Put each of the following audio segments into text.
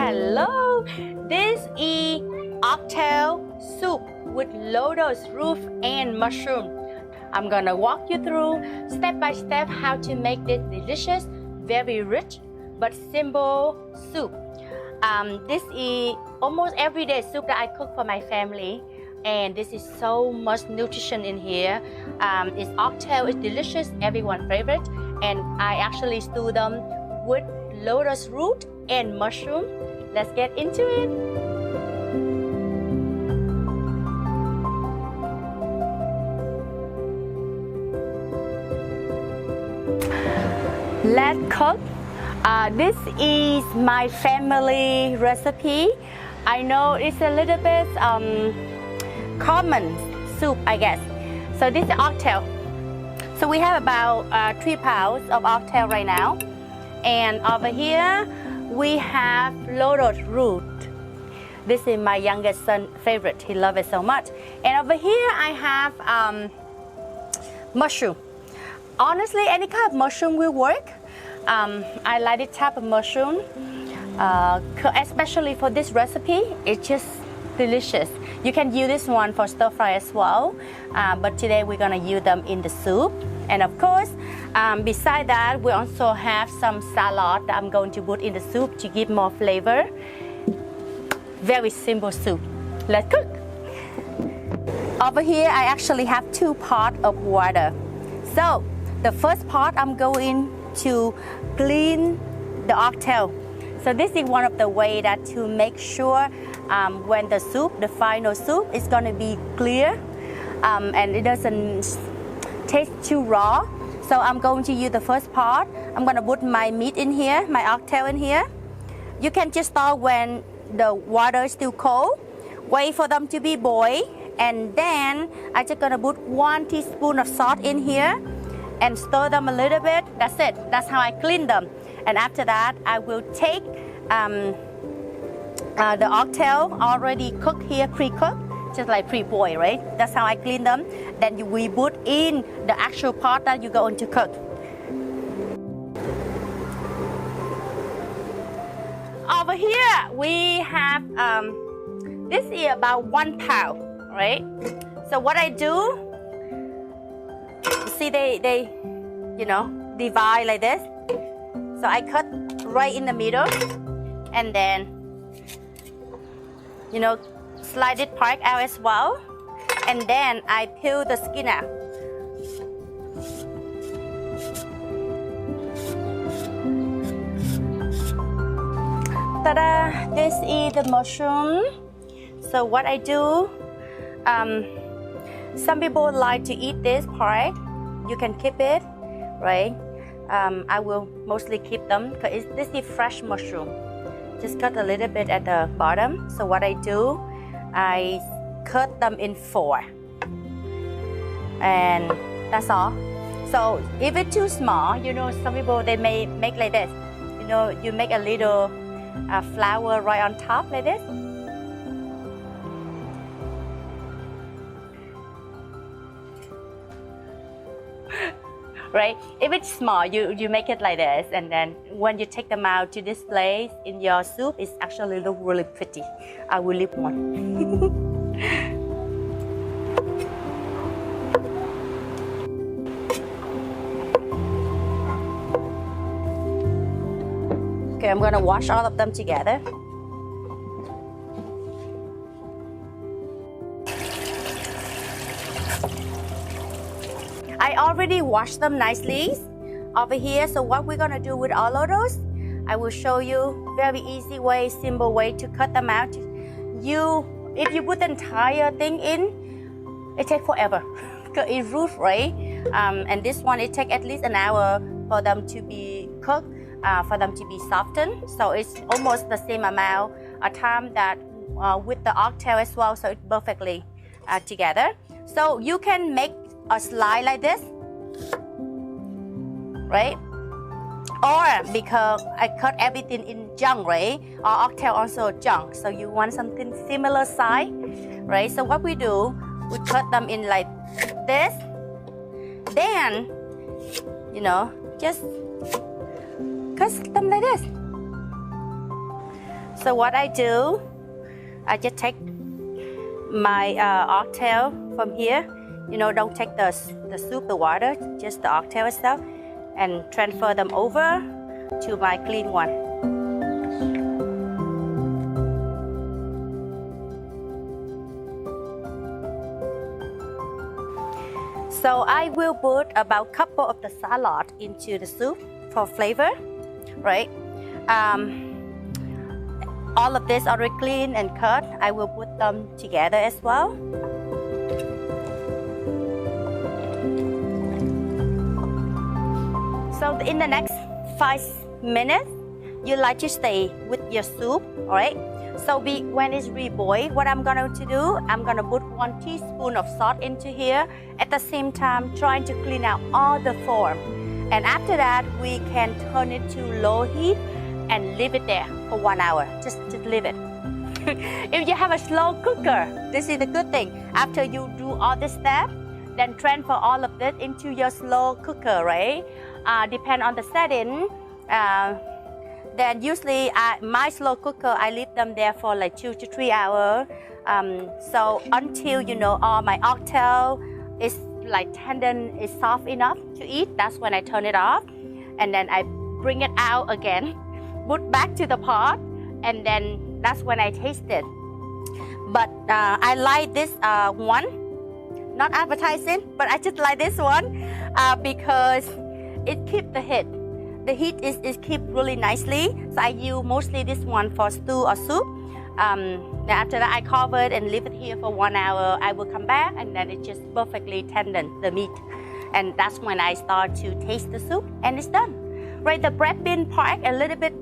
Hello! This is Oxtail Soup with Lotus Root and mushroom. I'm gonna walk you through step by step how to make this delicious, very rich but simple soup. This is almost everyday soup that I cook for my family, and this is so much nutrition in here. It's oxtail, it's delicious, everyone's favorite, and I actually stew them with lotus root and mushroom. Let's get into it. Let's cook. This is my family recipe. I know it's a little bit common soup, I guess. So this is oxtail. So we have about 3 pounds of oxtail right now. And over here, we have lotus root. This is my youngest son's favorite. He loves it so much. And over here, I have mushroom. Honestly, any kind of mushroom will work. I like this type of mushroom, especially for this recipe. It's just delicious. You can use this one for stir fry as well, but today we're gonna use them in the soup. And of course, beside that, we also have some salad that I'm going to put in the soup to give more flavor. Very simple soup. Let's cook. Over here, I actually have 2 pots of water. So the first pot, I'm going to clean the oxtail. So this is one of the ways that to make sure when the soup, the final soup, is going to be clear and it doesn't taste too raw. So I'm going to use the first pot. I'm going to put my meat in here, my oxtail in here. You can just start when the water is still cold. Wait for them to be boiled, and then I'm just going to put 1 teaspoon of salt in here and stir them a little bit. That's it. That's how I clean them. And after that, I will take the oxtail already cooked here, pre-cooked, just like pre-boiled, right? That's how I clean them. Then we put in the actual pot that you're going to cook. Over here, we have, this is about 1 pound, right? So what I do, see they divide like this. So I cut right in the middle, and then slide it part out as well, and then I peel the skin out. Ta-da! This is the mushroom. So what I do, some people like to eat this part. You can keep it, right? I will mostly keep them because this is fresh mushroom. Just cut a little bit at the bottom. So what I do, I cut them in 4. And that's all. So if it's too small, some people, they may make like this. You make a little flower right on top like this. Right? If it's small, you make it like this, and then when you take them out to display in your soup, it's actually look really pretty. I will leave one. Okay, I'm gonna wash all of them together. I already washed them nicely over here. So what we're gonna do with all of those, I will show you very easy way, simple way to cut them out. If you put the entire thing in, it takes forever because it's root, right? And this one, it takes at least an hour for them to be cooked, for them to be softened. So it's almost the same amount of time that with the oxtail as well. So it's perfectly together. So you can make a slide like this, right? Or because I cut everything in chunk, right? Or oxtail also chunk. So you want something similar size, right? So what we do, we cut them in like this. Then, just cut them like this. So what I do, I just take my oxtail from here. You know, don't take the soup, the water, just the oxtail itself, and transfer them over to my clean one. So I will put about couple of the salad into the soup for flavor, right? All of this already clean and cut. I will put them together as well. So in the next 5 minutes, you like to stay with your soup, all right? So when it's reboiled, what I'm going to do, I'm going to put 1 teaspoon of salt into here. At the same time, trying to clean out all the foam. And after that, we can turn it to low heat and leave it there for 1 hour. Just leave it. If you have a slow cooker, this is the good thing. After you do all this step, then transfer all of this into your slow cooker, right? Depend on the setting. Then usually my slow cooker, I leave them there for like 2 to 3 hours. So until you know all my oxtail is like tender, is soft enough to eat, that's when I turn it off. And then I bring it out again, put back to the pot, and then that's when I taste it. But I like this one, not advertising, but I just like this one because it keeps the heat. The heat is kept really nicely. So I use mostly this one for stew or soup. Then after that, I cover it and leave it here for 1 hour. I will come back and then it's just perfectly tender, the meat. And that's when I start to taste the soup and it's done. Right, the bread bean part a little bit,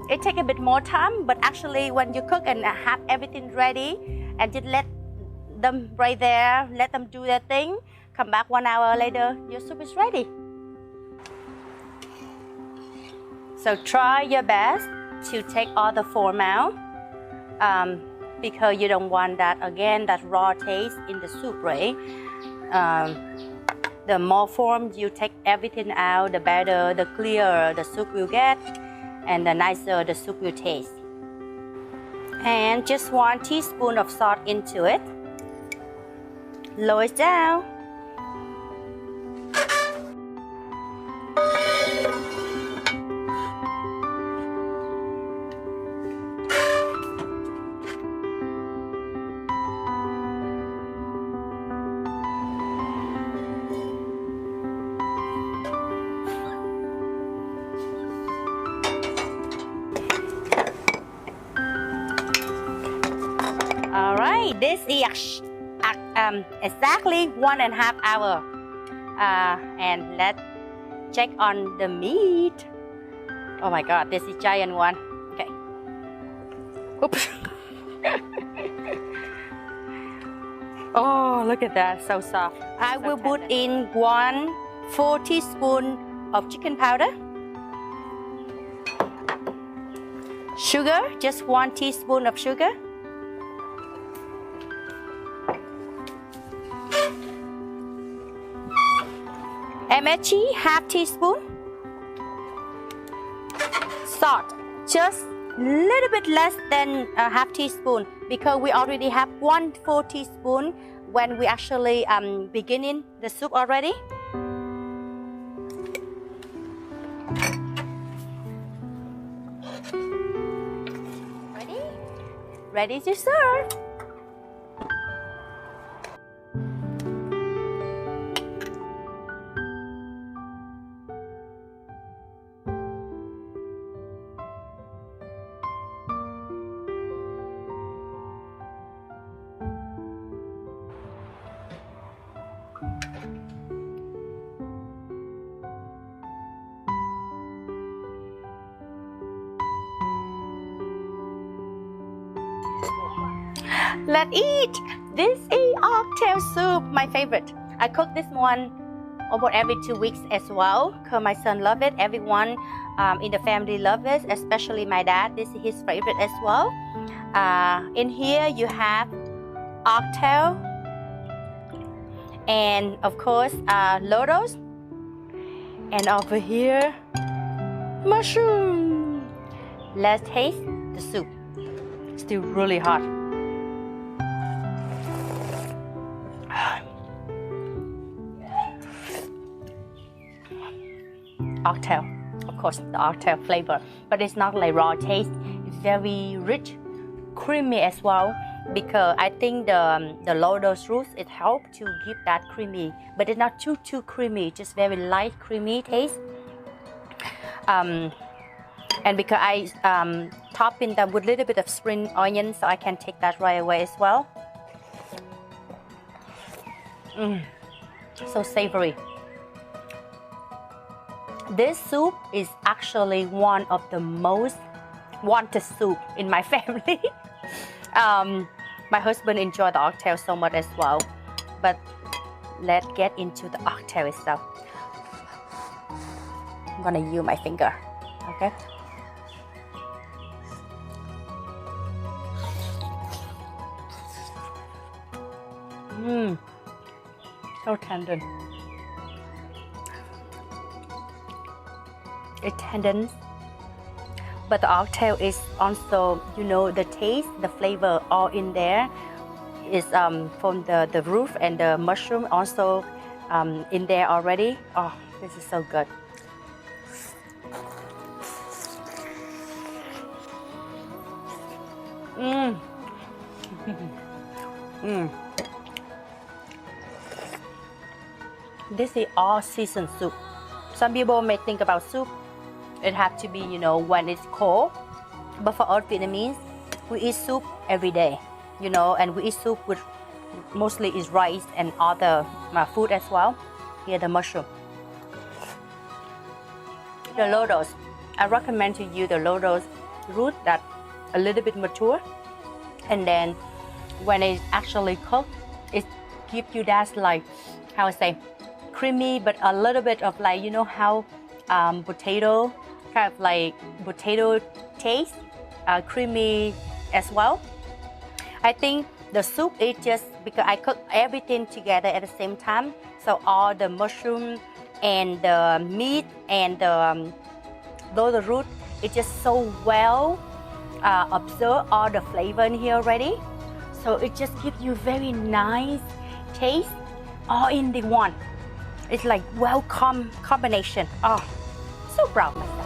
it takes a bit more time, but actually when you cook and have everything ready and just let them right there, let them do their thing, come back 1 hour later, your soup is ready. So try your best to take all the foam out because you don't want that, again, that raw taste in the soup, right? The more foam you take everything out, the better, the clearer the soup will get and the nicer the soup will taste. And just 1 teaspoon of salt into it. Lower it down. Alright, this is exactly 1.5 hours. And let's check on the meat. Oh my god, this is giant one. Okay. Oops. Oh, look at that, so soft. I will put in 1 full teaspoon of chicken powder. Sugar, just 1 teaspoon of sugar. MSG, half teaspoon. Salt, just a little bit less than a half teaspoon because we already have 1 full teaspoon when we actually beginning the soup already. Ready? Ready to serve. Let's eat! This is oxtail soup, my favorite. I cook this one almost every 2 weeks as well because my son loves it. Everyone in the family loves it, especially my dad. This is his favorite as well. In here you have oxtail and of course lotus, and over here mushroom. Let's taste. the soup. Still really hot. Oxtail, of course, the oxtail flavor, but it's not like raw taste. It's very rich, creamy as well, because I think the Lotus Root, it helps to give that creamy, but it's not too creamy, just very light creamy taste. And because I topping them with a little bit of spring onion, so I can take that right away as well. So savory. This soup is actually one of the most wanted soup in my family. My husband enjoyed the oxtail so much as well. But let's get into the oxtail itself. I'm gonna use my finger, okay? So tender. It's tender, but the oxtail is also, you know, the taste, the flavor all in there is from the root and the mushroom also in there already. Oh, this is so good. This is all seasoned soup. Some people may think about soup, it have to be, you know, when it's cold. But for us Vietnamese, we eat soup every day, you know, and we eat soup with mostly is rice and other food as well. Here the mushroom. The lotus, I recommend to you the lotus root that a little bit mature, and then when it's actually cooked, it gives you that, like, how I say, creamy, but a little bit of, like, you know how potato, kind of like potato taste, creamy as well. I think the soup is just because I cook everything together at the same time, so all the mushroom and the meat and the lotus root, it just so well absorb all the flavor in here already, so it just gives you very nice taste all in the one. It's like welcome combination. Oh, so proud of myself.